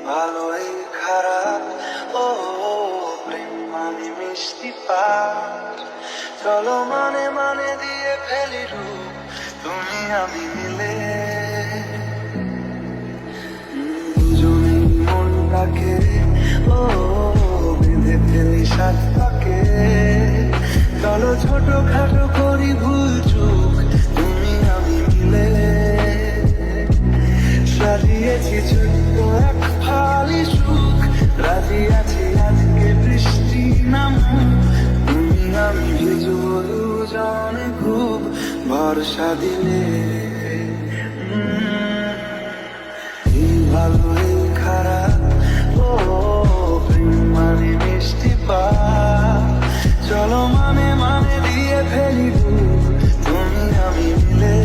ভালোই খারাপ ও প্রেম মানে মিষ্টি পার। চলো মানে মানে দিয়ে ফেলি রূপ তুমি আমি মিলে। দুজনেই মনটাকে ও বেঁধে ফেলি সাত পাকে। চলো ছোট খাটো করি ভুল চুক তুমি আমি মিলে। সাজিয়েছি ছোট্ট এক ফালি সুখ, রাজি আছি আজকে বৃষ্টি নামুক। তুমি আমি ভিজবো দুজনে খুব ভরসা দিলে। এই ভালো এই খারাপ ও প্রেম মানে মিষ্টি পার। চলো মানে মানে দিয়ে ফেলি রূপ তুমি আমি মিলে।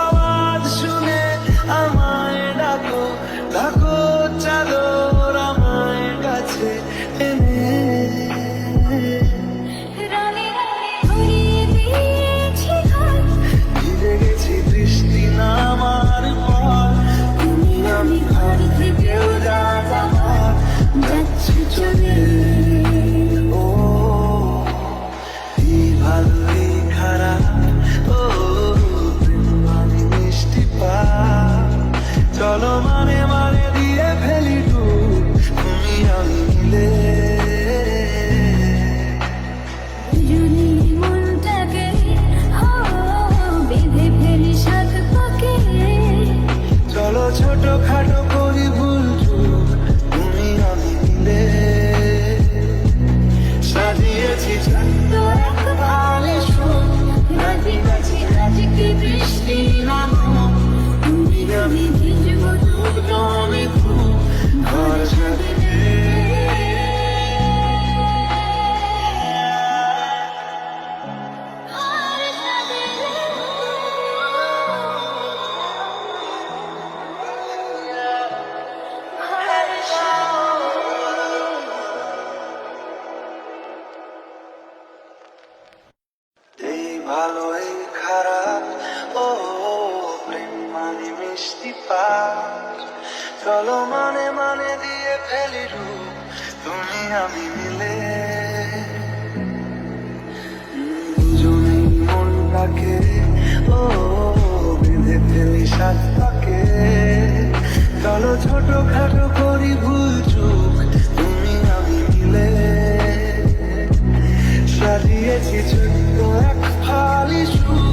আওয়াজ শুনে আমায় ডাকো, ডাকো চাদর আমায় কাছে এনে। ভিজে গেছি বৃষ্টি নামার পর, তুমি আমি ঘর থেকেও রাত আমার যাচ্ছি চলে। ও এই ভালো এই খারাপ ও প্রেম মানে মিষ্টি পার। চলো মানে মানে দিয়ে ফেলি ডুব তুমি আমি মিলে। চলো ছোট খাটো করি ভুল চুক তুমি আমি মিলে। সাজিয়েছি ছোট্ট এক ফালি সুখ, রাজি আছি আজকে বৃষ্টি নামুক। তুমি আমি ভিজবো দুজনে খুব ভরসা দিলে। এই ভালো এই খারাপ ও প্রেম মানে মিষ্টি পার। চলো মানে মানে দিয়ে ফেলি রূপ তুমি আমি মিলে। দুজনেই মনটাকে ও বেঁধে ফেলি সাত পাকে। চলো ছোট খাটো করি ভুল চুক তুমি আমি মিলে। সাজিয়েছি ছোট্ট এক ফালি সুখ,